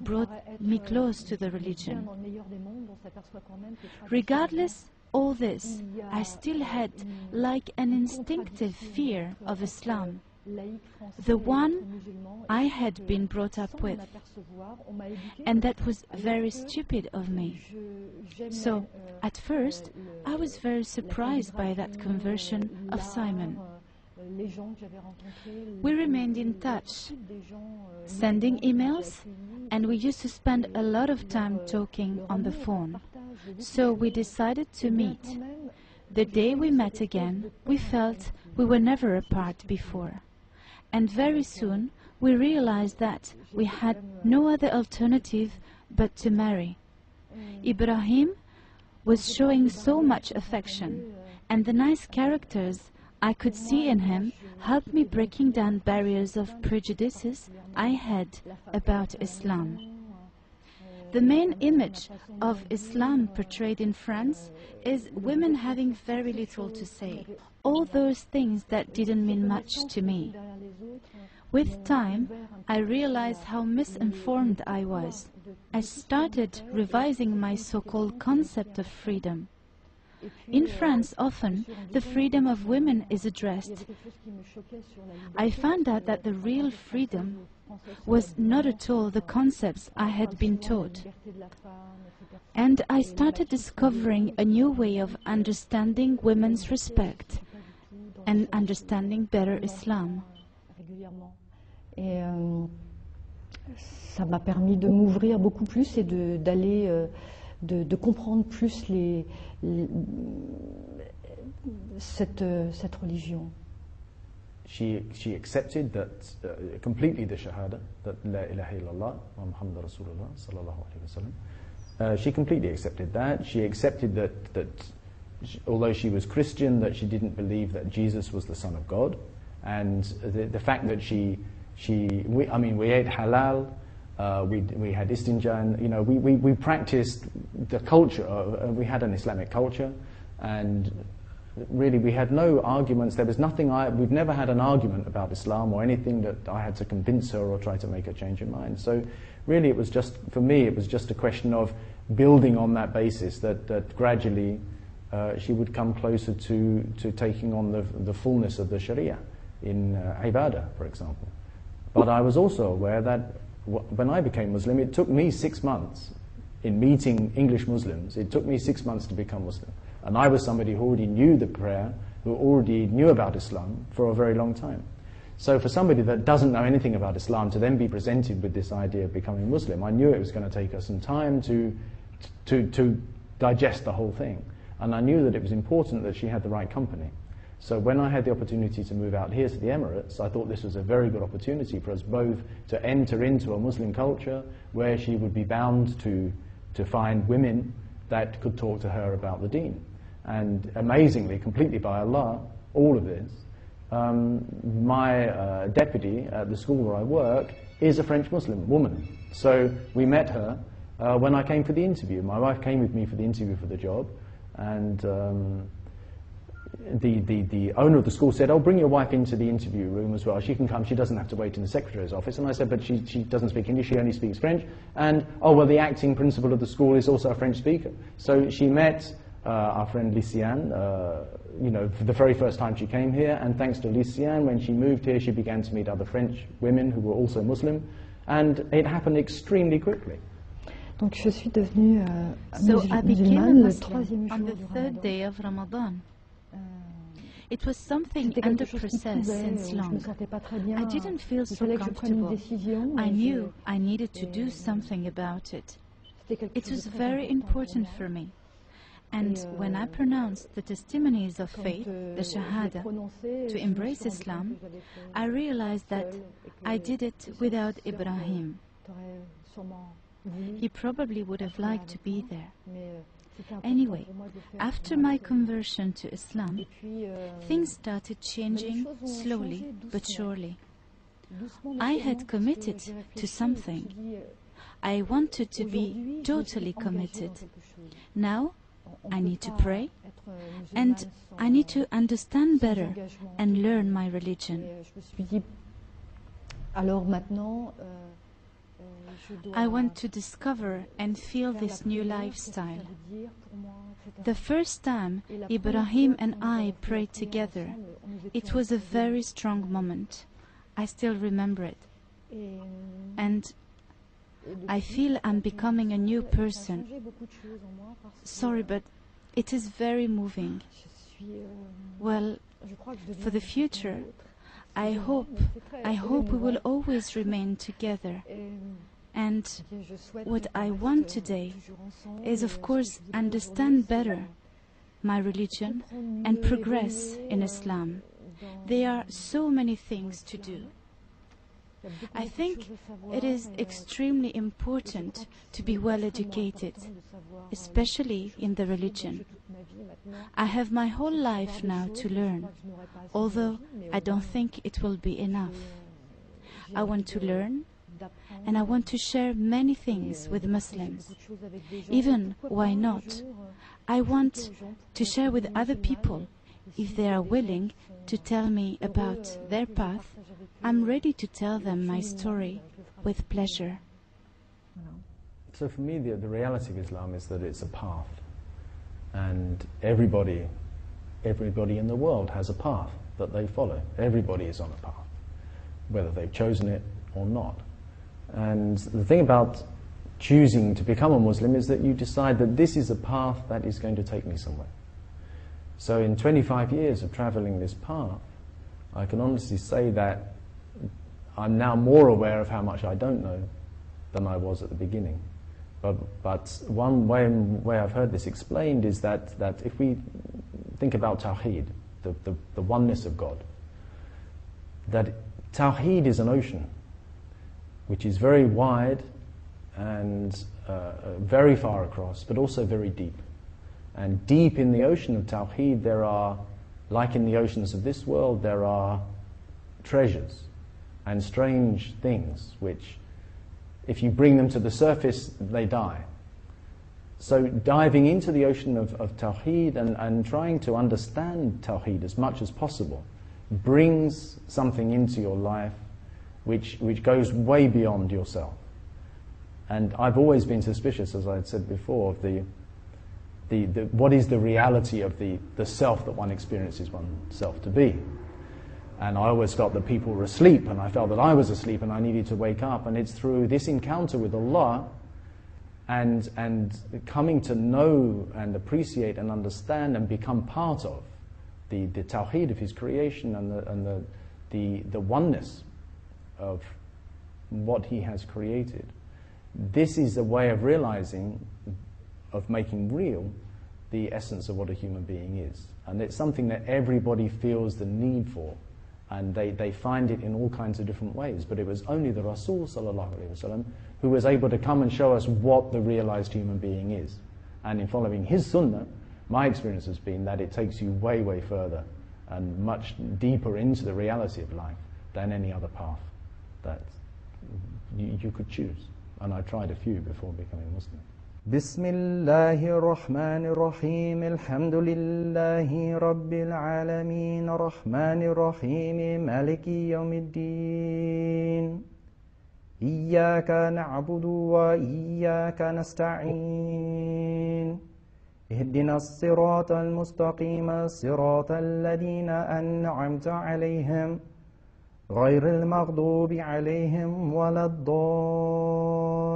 brought me close to the religion. Regardless all this, I still had like an instinctive fear of Islam, the one I had been brought up with, and that was very stupid of me. So, at first, I was very surprised by that conversion of Simon. We remained in touch, sending emails, and we used to spend a lot of time talking on the phone. So we decided to meet. The day we met again, we felt we were never apart before. And very soon, we realized that we had no other alternative but to marry. Ibrahim was showing so much affection, and the nice characters I could see in him helped me breaking down barriers of prejudices I had about Islam. The main image of Islam portrayed in France is women having very little to say. All those things that didn't mean much to me. With time, I realized how misinformed I was. I started revising my so-called concept of freedom. In France, often, the freedom of women is addressed. I found out that the real freedom was not at all the concepts I had been taught. And I started discovering a new way of understanding women's respect and understanding better Islam. Et ça m'a permis de m'ouvrir beaucoup plus et d'aller de comprendre plus cette religion. She accepted that completely the shahada, that la ilaha illallah wa Muhammad Rasulullah sallallahu alaihi wasallam. She completely accepted that. She accepted that although she was Christian, that she didn't believe that Jesus was the Son of God, and the fact that we ate halal, we had istinja, and we practiced the culture. We had an Islamic culture, and really we had no arguments. There was nothing. We've never had an argument about Islam or anything that I had to convince her or try to make her change her mind. So really, it was just, for me, it was just a question of building on that basis that gradually she would come closer to taking on the fullness of the Sharia in ibadah, for example. But I was also aware that when I became Muslim, it took me 6 months in meeting English Muslims. It took me 6 months to become Muslim. And I was somebody who already knew the prayer, who already knew about Islam for a very long time. So for somebody that doesn't know anything about Islam to then be presented with this idea of becoming Muslim, I knew it was going to take us some time to digest the whole thing. And I knew that it was important that she had the right company. So when I had the opportunity to move out here to the Emirates, I thought this was a very good opportunity for us both to enter into a Muslim culture where she would be bound to find women that could talk to her about the deen. And amazingly, completely by Allah, all of this, my deputy at the school where I work is a French Muslim woman. So we met her when I came for the interview. My wife came with me for the interview for the job, and the owner of the school said, "Oh, bring your wife into the interview room as well. She can come. She doesn't have to wait in the secretary's office." And I said, "But she doesn't speak English. She only speaks French." And oh well, the acting principal of the school is also a French speaker. So she met our friend Lyciane, for the very first time she came here. And thanks to Lyciane, when she moved here, she began to meet other French women who were also Muslim, and it happened extremely quickly. Donc je suis devenue So I became a musulmane le Muslim troisième on jour the du third Ramadan. day of Ramadan. It was something C'était under quelque chose qui process pouvait, since je me long. sentais pas très bien. I didn't feel Il so fallait que je prenne une comfortable. décision. I et knew I needed to do et- something about it. c'était quelque It chose was de très very important pour for moi. me. And when I pronounced the testimonies of Quand, faith, je the l'ai Shahada, prononcé, to je me embrace suis rendu compte Islam, que j'avais fait I realized that seule et que I did it le without Saint-Esprit Ibrahim. t'aurait sûrement voulu He probably would have être là liked to avec be moi, there. mais, c'était important Anyway, pour moi de faire after moi my seule. conversion to Islam, Et puis, things started changing choses ont slowly changé but doucement. surely. doucement, I doucement, had parce que committed j'ai réfléchi to et je me something. suis dit, I wanted to be aujourd'hui, je me suis totally engagée dans committed. quelque chose. Now, On I peut need to pas pray, être, and musulmane sans- I need to understand sans better engagement. and learn my religion. Et, je me suis dit, alors maintenant, I want to discover and feel this new lifestyle. The first time Ibrahim and I prayed together, it was a very strong moment. I still remember it. And I feel I'm becoming a new person. Sorry, but it is very moving. Well, for the future, I hope we will always remain together. And what I want today is, of course, understand better my religion and progress in Islam. There are so many things to do. I think it is extremely important to be well educated, especially in the religion. I have my whole life now to learn, although I don't think it will be enough. I want to learn, and I want to share many things with Muslims. Even, why not? I want to share with other people. If they are willing to tell me about their path, I'm ready to tell them my story with pleasure. So for me, the reality of Islam is that it's a path. And everybody in the world has a path that they follow. Everybody is on a path, whether they've chosen it or not. And the thing about choosing to become a Muslim is that you decide that this is a path that is going to take me somewhere. So in 25 years of traveling this path, I can honestly say that I'm now more aware of how much I don't know than I was at the beginning. But one way I've heard this explained is that if we think about Tawheed, the oneness of God, that Tawheed is an ocean which is very wide and very far across, but also very deep. And deep in the ocean of Tawheed, there are, like in the oceans of this world, there are treasures and strange things which, if you bring them to the surface, they die. So diving into the ocean of Tawheed and trying to understand Tawheed as much as possible brings something into your life which goes way beyond yourself. And I've always been suspicious, as I had said before, of what is the reality of the self that one experiences oneself to be. And I always felt that people were asleep, and I felt that I was asleep and I needed to wake up. And it's through this encounter with Allah and coming to know and appreciate and understand and become part of the Tawheed of His creation and the oneness of what He has created. This is a way of realizing, of making real, the essence of what a human being is. And it's something that everybody feels the need for, and they find it in all kinds of different ways. But it was only the Rasul sallallahu alaihi wasallam who was able to come and show us what the realized human being is. And in following his sunnah, my experience has been that it takes you way, way further and much deeper into the reality of life than any other path that you could choose. And I tried a few before becoming Muslim. بسم الله الرحمن الرحيم الحمد لله رب العالمين الرحمن الرحيم مالك يوم الدين إياك نعبد وإياك نستعين اهدنا الصراط المستقيم صراط الذين أنعمت عليهم، غير المغضوب عليهم ولا الضالين.